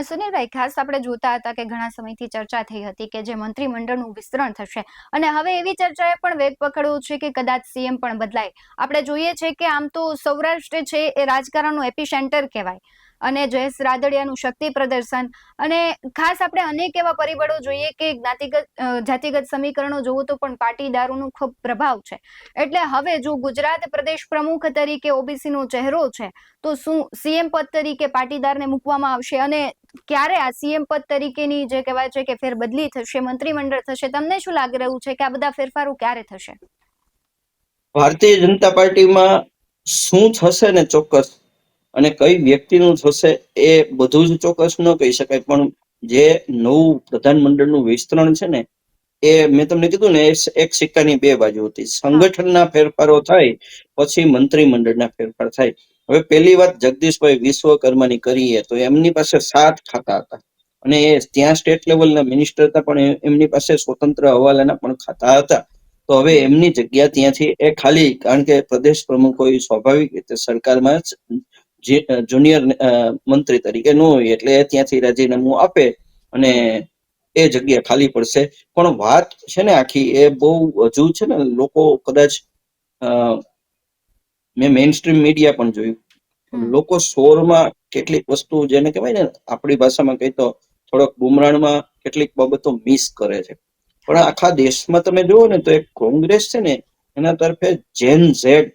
સુનિલભાઈ, ખાસ આપણે જોતા હતા કે ઘણા સમયથી ચર્ચા થઈ હતી કે જે મંત્રીમંડળનું વિસ્તરણ થશે, અને હવે એવી ચર્ચાએ પણ વેગ પકડ્યો છે કે કદાચ સીએમ પણ બદલાય. આપણે જોઈએ છે કે આમ તો સૌરાષ્ટ્ર છે એ રાજકારણનું એપિસેન્ટર કહેવાય, અને જયેશ રાદડિયાનું શક્તિ પ્રદર્શન, અને ખાસ આપણે અનેક એવા પરિબળો જોઈએ કે જાતિગત સમીકરણો જોવું તો પણ પાટીદારોનું ખૂબ પ્રભાવ છે. એટલે હવે જો ગુજરાત પ્રદેશ પ્રમુખ તરીકે ઓબીસી નો ચહેરો છે, તો શું સીએમ પદ તરીકે પાટીદારને મૂકવામાં આવશે? અને ક્યારે આ સીએમ પદ તરીકેની જે કહેવાય છે કે ફેરબદલી થશે, મંત્રીમંડળ થશે, તમને શું લાગી રહ્યું છે કે આ બધા ફેરફારો ક્યારે થશે? ભારતીય જનતા પાર્ટીમાં શું થશે ને ચોક્કસ, અને કઈ વ્યક્તિનું થશે એ બધું જ ચોક્કસ ન કહી શકાય, પણ જે નવું પ્રધાનમંડળનું વિસ્તરણ છે ને, એ મેં તમને કીધું ને, એક સિક્કાની બે બાજુ હતી. સંગઠનના ફેરફારો થાય પછી મંત્રીમંડળના ફેરફાર થાય. હવે પહેલી વાત જગદીશભાઈ વિશ્વકર્માની કરીએ તો એમની પાસે 7 ખાતા હતા, અને એ ત્યાં સ્ટેટ લેવલના મિનિસ્ટર હતા, પણ એમની પાસે સ્વતંત્ર હવાલાના પણ ખાતા હતા. તો હવે એમની જગ્યા ત્યાંથી એ ખાલી, કારણ કે પ્રદેશ પ્રમુખો સ્વાભાવિક રીતે સરકારમાં જુનિયર મંત્રી તરીકે ન હોય, એટલે ત્યાંથી રાજીનામું આપે અને એ જગ્યા ખાલી પડશે. પણ વાત છે ને આખી એ બહુ હજુ છે ને, લોકો કદાચ મેં મેઇન સ્ટ્રીમ મીડિયા પણ જોયું, લોકો શોરમાં કેટલીક વસ્તુ, જેને કહેવાય ને આપણી ભાષામાં કહી તો થોડોક બુમરાણમાં કેટલીક બાબતો મિસ કરે છે. પણ આખા દેશમાં તમે જુઓ ને તો એક કોંગ્રેસ છે ને, એના તરફે જેન ઝેડ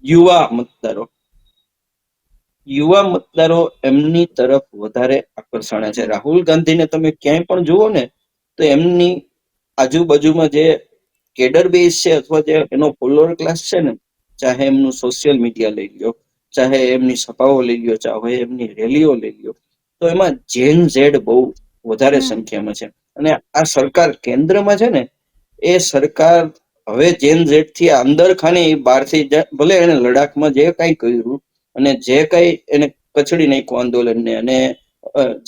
યુવા મતદારો એમની તરફ વધારે આકર્ષણ છે. રાહુલ ગાંધીને તમે ક્યાંય પણ જુઓ ને તો એમની આજુબાજુમાં જે કેડર બેઝ છે, અથવા જે એનો ફોલોઅર ક્લાસ છે ને, ચાહે એમનું સોશિયલ મીડિયા લઈ લ્યો, ચાહે એમની સભાઓ લઈ લ્યો, ચાહે એમની રેલીઓ લઈ લ્યો, તો એમાં જેન ઝેડ બહુ વધારે સંખ્યામાં છે. અને આ સરકાર કેન્દ્રમાં છે ને, એ સરકાર હવે જેન ઝેડ થી અંદર ખાની બહારથી, ભલે એને લડાખમાં જે કઈ કર્યું અને જે કઈ એને કચડી નાખ્યું આંદોલનને, અને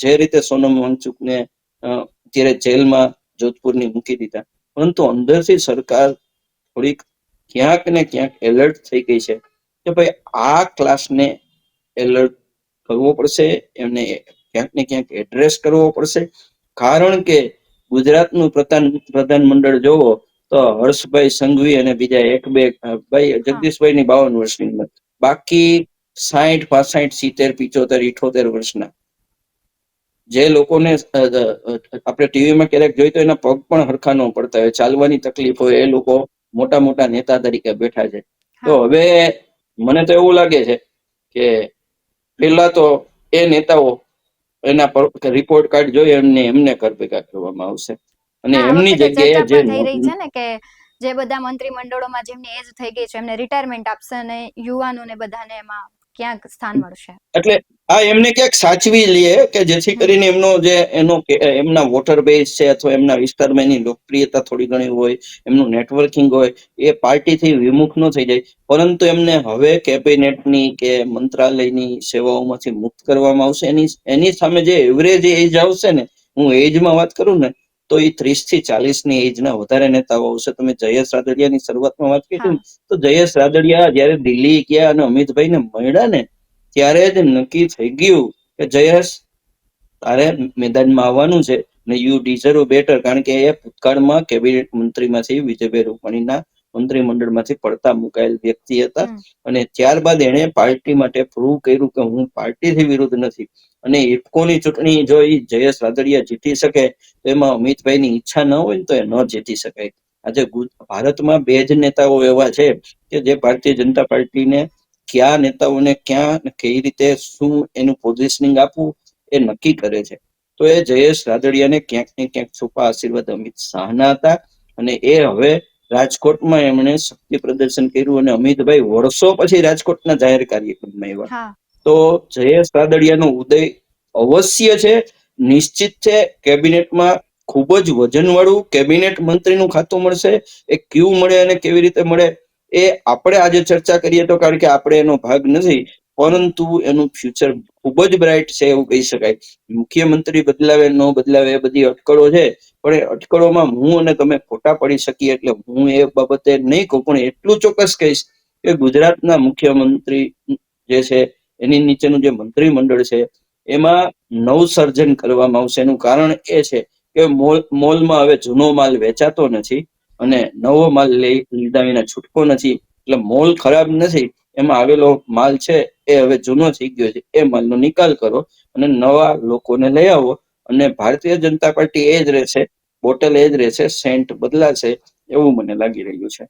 જે રીતે સોનમ વાંગચુકને અત્યારે જેલમાં જોધપુરની મૂકી દીધા, પરંતુ અંદરથી સરકાર થોડીક ક્યાંક ને ક્યાંક એલર્ટ થઈ ગઈ છે કે ભાઈ આ ક્લાસને એલર્ટ કરવો પડશે, એમને ક્યાંક ને ક્યાંક એડ્રેસ કરવો પડશે. કારણ કે ગુજરાતનું પ્રધાનમંડળ જોવો તો હર્ષભાઈ સંઘવી અને બીજા એક બે ભાઈ, જગદીશભાઈ ની 52 વર્ષની ઉંમર, બાકી 60, 65, 70, 75, 78 વર્ષના, જે લોકોને આપણે ટીવીમાં ક્યારેક જોઈ તો એના પગ પણ હરખા ન પડતા હોય, ચાલવાની તકલીફ હોય, એ લોકો મોટા મોટા નેતા તરીકે બેઠા છે. તો હવે મને તો એવું લાગે છે કે પેલા તો એ નેતાઓ એના રિપોર્ટ કાર્ડ જોઈ એમને ઘર ભેગા કરવામાં આવશે, અને એમની જગ્યાએ જે કે જે બધા મંત્રીમંડળોમાં જેમની એજ થઈ ગઈ છે એમને રિટાયરમેન્ટ આપશે, અને યુવાનોને બધાને એમાં ક્યાંક સ્થાન મળશે. એટલે આ એમને ક્યાંક સાચવી લે કે જેથી કરીને એમના વોટર બેઝ છે, અથવા એમના વિસ્તારમાં એની લોકપ્રિયતા થોડી ઘણી હોય, એમનું નેટવર્કિંગ હોય, એ પાર્ટીથી વિમુખ ન થઈ જાય. પરંતુ એમને હવે કેબિનેટની કે મંત્રાલયની સેવાઓમાંથી મુક્ત કરવામાં આવશે. એની સામે જે એવરેજ એજ આવશે ને, હું એજમાં વાત કરું ને, તો એ 30 થી 40 ની એજના વધારે નેતાઓ આવશે. તમે જયેશ રાદડિયાની શરૂઆતમાં વાત કરી ને, તો જયેશ રાદડિયા જયારે દિલ્હી ગયા અને અમિતભાઈને મળ્યા ને, ત્યારે જ નક્કી થઈ ગયું કે જયેશ, તારે મેદાનમાં આવવાનું છે, ને યુ ડિઝર્વ બેટર. કારણ કે એ ભૂતકાળમાં કેબિનેટ મંત્રીમાંથી વિજયભાઈ રૂપાણીના મંત્રીમંડળમાંથી પડતા મુકાયેલ વ્યક્તિ હતા, અને ત્યારબાદ એને પાર્ટી માટે પ્રૂવ કર્યું કે હું પાર્ટીથી વિરુદ્ધ નથી. અને ઇફકોની ચૂંટણી જો એ જયેશ રાદડિયા જીતી શકે, તો એમાં અમિતભાઈની ઈચ્છા ન હોય ને તો એ ન જીતી શકાય. આજે ભારતમાં 2 જ નેતાઓ એવા છે કે જે ભારતીય જનતા પાર્ટીને ક્યાં નેતાઓને ક્યાં કઈ રીતે શું એનું પોઝિશનિંગ આપવું એ નક્કી કરે છે. તો એ જયેશ રાદડિયાને ક્યાંક ને ક્યાંક છુપા આશીર્વાદ અમિત શાહના હતા, અને એ હવે રાજકોટમાં એમણે શક્તિ પ્રદર્શન કર્યું, અને અમિતભાઈ વર્ષો પછી રાજકોટના જાહેર કાર્યક્રમમાં આવ્યા. તો જયેશ રાદડિયાનો ઉદય અવશ્ય છે, નિશ્ચિત છે. કેબિનેટમાં ખૂબ જ વજનવાળું કેબિનેટ મંત્રીનું ખાતું મળશે. એ ક્યુ મળે અને કેવી રીતે મળે એ આપણે આજે ચર્ચા કરીએ તો, કારણ કે આપણે એનો ભાગ નથી, પરંતુ એનું ફ્યુચર ખૂબ જ બ્રાઇટ છે એવું કહી શકાય. મુખ્યમંત્રી બદલાવે ન બદલાવે એ બધી અટકળો છે, પણ એ અટકળોમાં હું અને તમે ખોટા પડી શકીએ, એટલે હું એ બાબતે નહીં કહું. પણ એટલું ચોક્કસ કહીશ કે ગુજરાતના મુખ્યમંત્રી જે છે, એની નીચેનું જે મંત્રીમંડળ છે, એમાં નવસર્જન કરવામાં આવશે. એનું કારણ એ છે કે મોલમાં હવે જૂનો માલ વેચાતો નથી અને નવો માલ લીધા વિના છૂટકો નથી. એટલે મોલ ખરાબ નથી, એમાં આવેલો માલ છે એ હવે જૂનો થઈ ગયો છે, એ માલનો નિકાલ કરો અને નવા લોકોને લઈ આવો. અને ભારતીય જનતા પાર્ટી એ જ રહેશે, બોટલ એ જ રહેશે, સેન્ટ બદલાશે એવું મને લાગી રહ્યું છે.